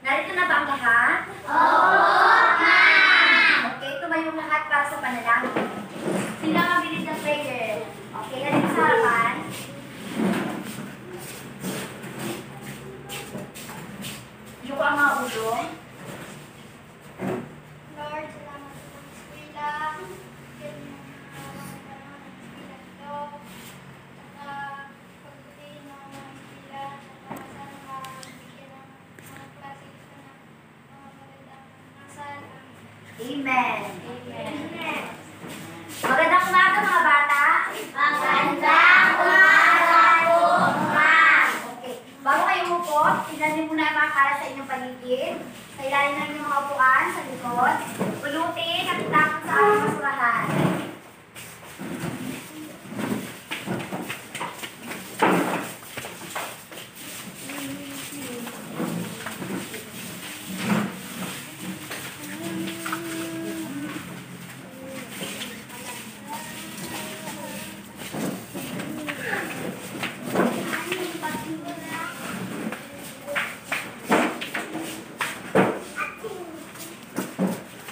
Narito na ba ang lahat? Oo, ma'am! Okay, tumayong lahat para sa panalangin. Sila mabilis na prayer. Okay, narito sa harapan. Yung ang mga ulo. Lord, salamat sa mga eskwela. Bigyan mo ng mga eskwela ito. At pagbuti ng mga eskwela. At sana mabigyan ng mga klase ito ng mga magandang asal. Amen. Amen. Magandang umaga mga bata. Magandang umaga po, ma'am. Okay. Bago kayo umupo, tignan niyo muna ang mga kara sa inyong paligid. Sa ilalim ng inyong mga upuan, sa likod. Pulutin at itapon sa aming basurahan.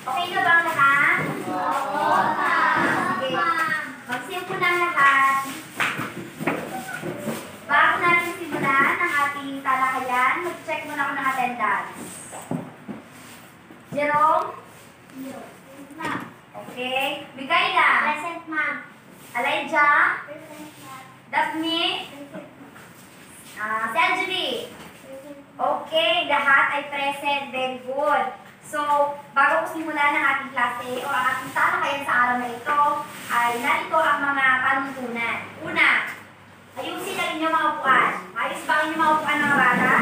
Okay na ba ang lahat? Oo, ma'am. Sige. Magsimpo na ang lahat. Bago natin simulan ang ating talakayan, mag-check muna ako ng attendance. Jerome? Ma'am. Okay. Mikaela? Present, ma'am. Elijah? Present, ma'am. Daphne? Present, ma'am. Si Angelie? Present, Okay, lahat ay present. Very good. So, bago ko simulan ang ating klase o ang ating talakayan sa araw na ito, ay narito ang mga panuntunan. Una, ayusin na inyong mga upuan. Ayos ba ang inyong mga upuan mga bata?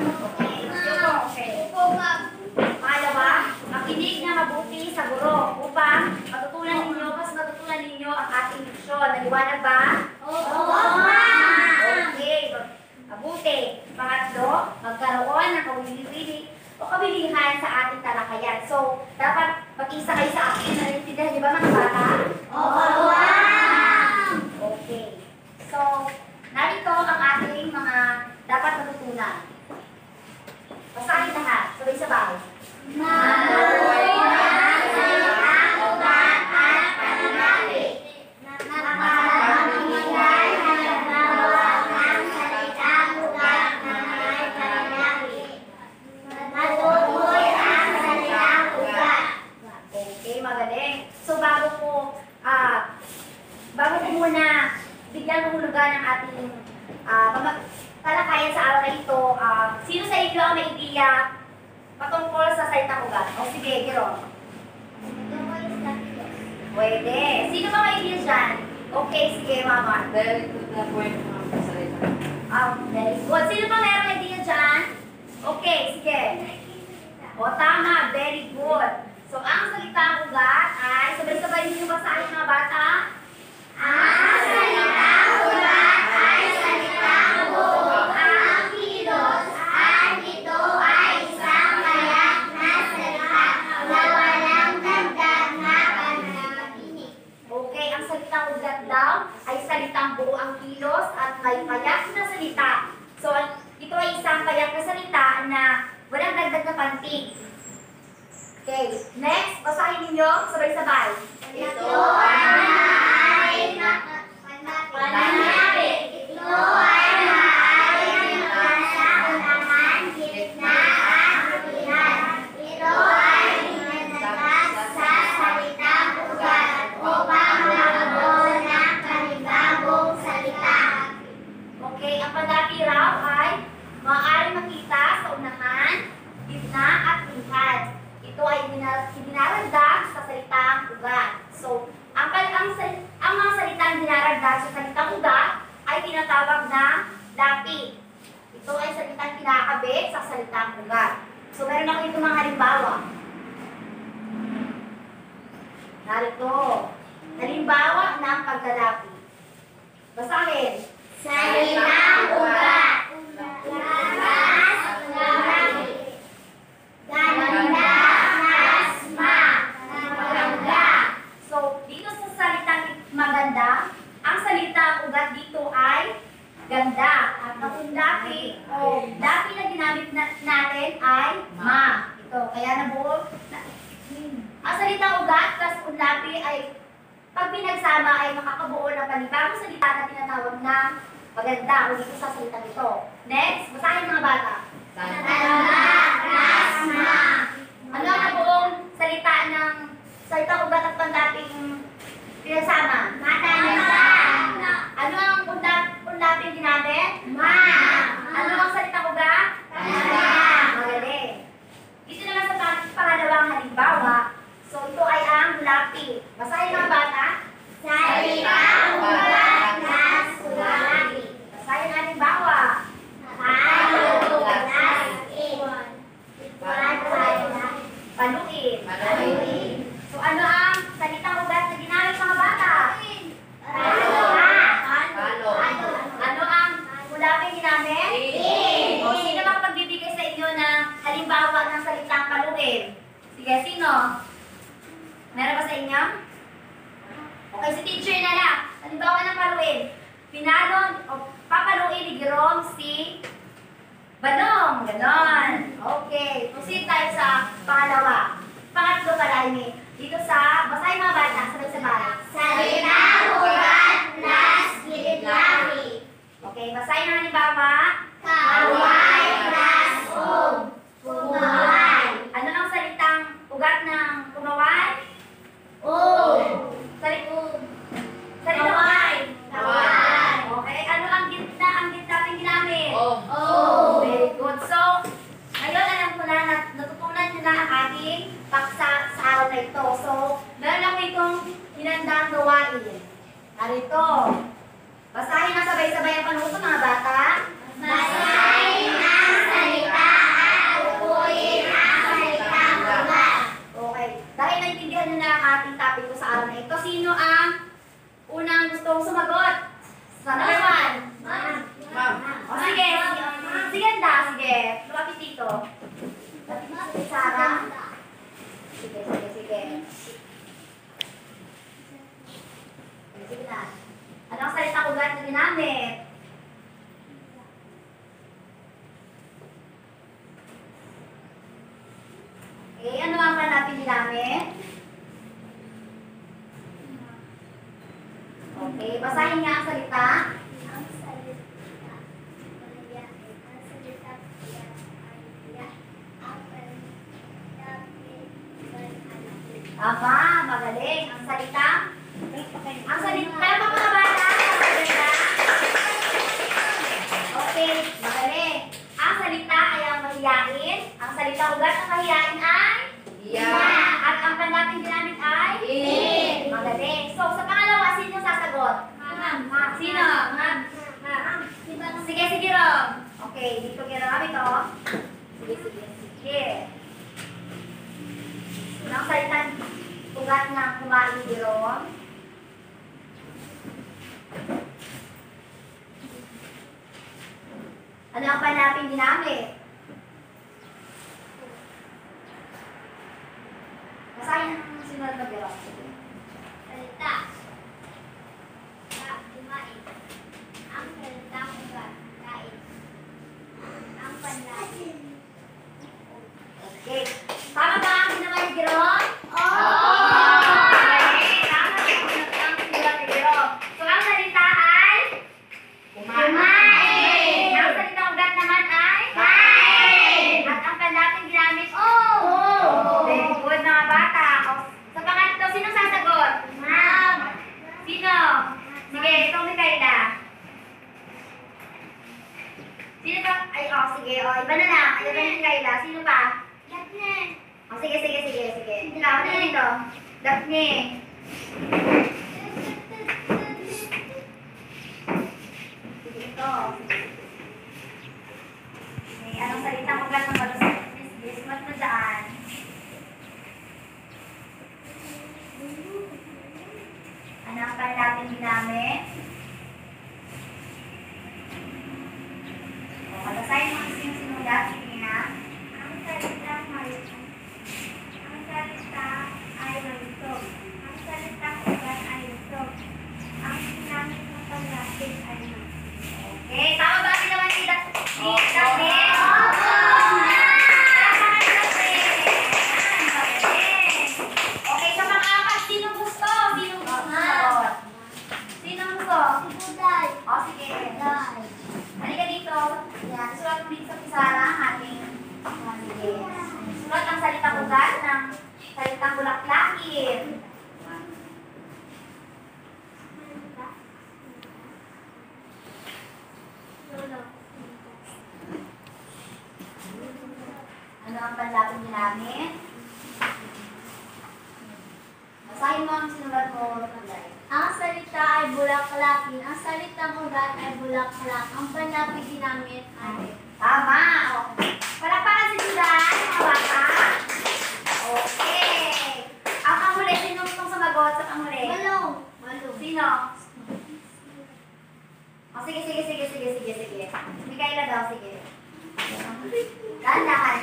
Okay. Yuko, okay. Opo, ma'am. Pangalawa, makinig na mabuti sa guro upang matutunan ninyo ang ating leksyon. Naliwanag ba? Oo, ma'am. Okay, mabuti. Pangatlo, magkaroon ng kawili-wili o kabilihan sa ating talakayan. So, dapat mag-isa kayo sa akin. Naintindihan niyo ba mga bata? Oo, ma'am. Okay. So, narito ang ating mga dapat matutunan. Basahin lahat. Sabay-sabay. Mabuhay na sa iyong ugat at pananabi. Nakamamigay na nagbawa ng salitang ugat na may pananabi. Matuloy ang salitang ugat. Okay, magaling. So, bago ko muna bigyan ng hulugan ng ating talakayan sa araw na ito, sino sa inyo ang may ideya patungkol sa salitang ugat? O sige, Giro. Pwede. Sino ba may ideya dyan? Okay, sige, Mama. Very good na point mo ang salita. Very good. Sino pa mayroong idea dyan? Okay, sige. O, tama. Very good. So, ang salitang ugat ay, sabay-sabay ninyo basahin mga bata. Ang salitang ugat ay salitang buo. Ang kilos at ito ay isang kayak na salita na walang dagdag na pananaginig. Okay, ang salitang ugat daw ay salitang buo ang kilos at may kayak na salita. So, ito ay isang kayak na salita na walang dagdag na pantig. Okay, next, basahin ninyo, sabay-sabay. Ito ay pananabi. Ito ay maaaring nasa unahan, gitna at hulihan. Ito ay dinadagdag sa salitang ugat upang mabuo ng panibagong salita. Okay, ang pagdapi raw ay maaaring makita sa unahan, gitna at lihad. Ito ay dinaragdag sa salitang ugat. So, ang mga salitang dinaragdag sa salitang ugat ay tinatawag na lapi. Ito ay salitang kinakabit sa salitang ugat. So, meron ako dito mga halimbawa. Narito. Halimbawa ng pagdalapi. Basahin. Salitang ugat. Lakas, lahi. Ganda, asma. Maganda. So, dito sa salitang maganda, ang salitang ugat dito ay ganda. At ang dapi o dapi na sinasama ay makakabuo ng panibagong salita na tinatawag na maganda o dito sa salitang ito. Next, basahin mga bata. Ano ang nabuong salita ng salitang ugat at pandating pinasama? Ano ang pundating ginamit? Ano ang salitang ugat? Magaling. Dito naman sa pangalawang halimbawa, so ito ay ang lapid. Basahin mga bata. Basahin ang halimbawa. Paluin. So ano ang salitang ugat na ginamit mga bata? Ano ang ulapin ginamit? O sino makapagbibigay sa inyo ng halimbawa ng salitang paluin? Sige, sino? Meron ba sa inyo? Okay, si teacher na lang. Halimbawa ng paluin. Pinalon o papaluin ni Jerome si Balong. Ganon. Okay. Proceed tayo sa pangalawa. Pangatlo pala, Amy. Dito sa, basahin mga bata, sabay-sabay. Okay, basahin ang halimbawa. Ano ang salitang ugat ng kumaway? Salitang okay, ano ang gitna natin ginamit? Very good. So, ngayon alam ko na natutunan nyo na ang ating paksa sa araw na ito. So, meron lang itong hinandang gawain. Narito. Basahin na sabay-sabay ang panuto mga bata. Okay. Dahil naintindihan nyo na ang ating topic ko sa araw na ito, sino ang unang gustong sumagot? Sa number 1. O sige. Sige na. Sige. Lumapit dito. Lapit dito si Sarah. Sige. Sige na. Ano ang salitang ugat na ginamit? Okay, ano ang panapin ginamit? Okay, basahin nga ang salita. Aba, magaling. Ang salita? Tama mga bata. Okay, magaling. Ang salita ay ang mahiyain. Ang salita ugat ng mahiyain ay? At ang panlaping ginamit ay? Magaling. So, sa pangalawa, sino sasagot? Sino? Sige, Rom. Okay, dito kira kami to. Sige. Unang salitang ugat ng kumain ni Rom. Ano ang panlaping ginamit? Basahin ang sinunod na biro. Salita. Kumain. Ang salitang ugat. Kain. Ang panlapin. Okay. Tama ba ang ginawa ni Jerome? Oo! Okay. Tama ang ginawa ni Jerome. So, ang salita ay? Kumain. Ang salitang ugat naman ay? Kain. At ang panlaping ginamit? Very good mga bata. Sa pangatlo, sino sasagot? Sino? Sige, itong ni Kayla. Sino pa? Ay, sige. Iba na lang. Iba na ni Kayla. Sino pa? Sige. Ikaw, ano yun ito? Daphne. Sige, ito. Okay, anong salita mo ng malusot? Miss, mat mo dyan. Ano ang natin ginamit? O, palasayin mo ang sinusunulat. Sige na. Ang salita ay malutong. Ang salita ay malutong. Ang salita ugat gusto? Buday. O, sige. Buday. Halika dito. Yan. Sulat mo dito sa pisara ang ating. Sige. Sulat ang salitang ugat ng salitang bulaklakin. Ano ang panlapin ginamit? Basahin mo ang sinulat mo. Ang salita ay bulaklakin. Ang salitang ugat ay bulaklak. Ang panlapit ginamit ay Tama! Okay. Palakpakan si Judan, mga bata. Okay. Ang panguli, sino gustong sumagot sa panguli? Balong. Balong. Sino? Oh, sige. Mikaela daw, sige. Dahan.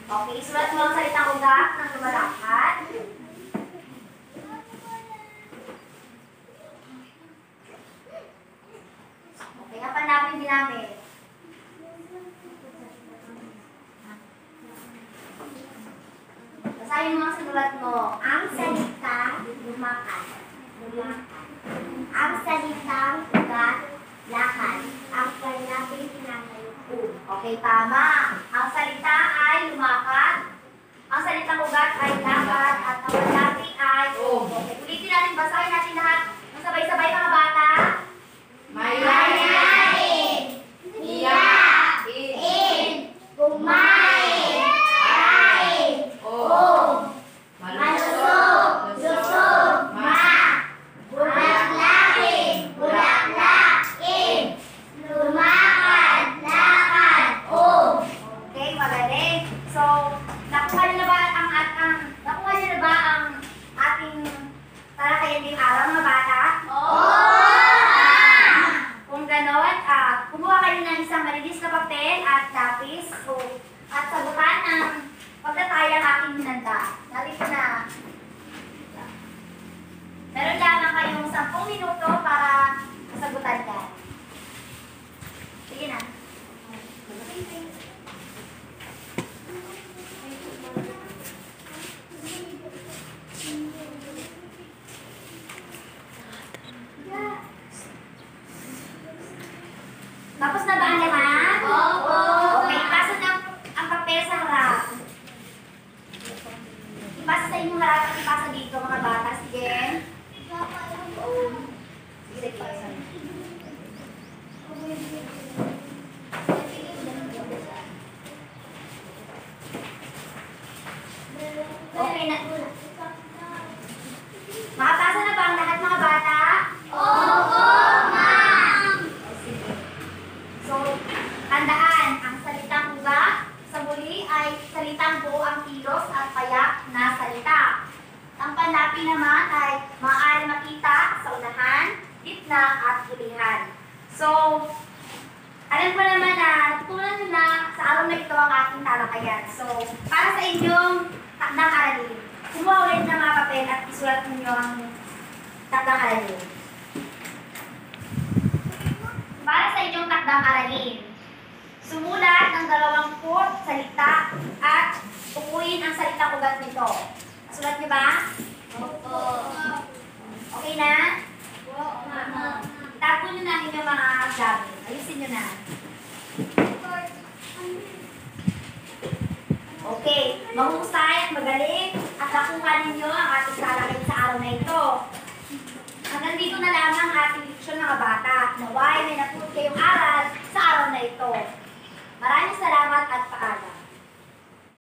Okay, isulat mo ang salitang ugat ng lumalakad. Okay, ang panlapin ginamit. Basahin mo ang sinulat mo. Ang salita lumakad. Ang salitang ugat lakad. Ang panlapit ginamit Okay, tama. Ang salita ay lumakad. Ang salitang ugat ay lakad. At ang panlapit ay okay. Ulitin natin, basahin natin lahat. Ang sabay-sabay mga bata. Mayayain. Hiyain. Kumain. Kain. Malusog. Lusog. Bulaklakin. Bulaklakin. Lumakad. Lakad. Okay, magaling. So, nakuha niyo na ba ang ating talakayan ngayong araw mga bata? Kung ganon, kumuha kayo ng isang malinis na papel at lapis at sagutan ng pagtatayang aking hinanda. Narito na. Meron lamang kayong 10 minuto para sagutan yan. Sige na. Tapos na ba ang lahat? Opo. Okay, ipasa na ang papel sa harap. Ipasa sa inyong harap at ipasa dito mga bata. Sige. Sige, ipasa. Okay na. Makapasa na ba ang lahat mga bata? Opo, ma'am. Sige. So, tandaan, ang salitang ugat sa muli ay salitang buo ang kilos at payak na salita. Ang panlapi naman ay maaari makita sa unahan, gitna at hulihan. So, alam ko naman na natutunan nyo na sa araw na ito ang ating talakayan. So, para sa inyong takdang aralin, kumuha ulit ng mga papel at isulat ninyo ang takdang aralin. Para sa inyong takdang aralin, sumulat ng 20 salita at tukuyin ang salitang ugat nito. Sulat niyo ba? Opo. Okay na? Opo, ma'am. Itago niyo na inyong mga gamit. Ayusin niyo na. Okay. Mahusay at magaling at nakuha ninyo ang ating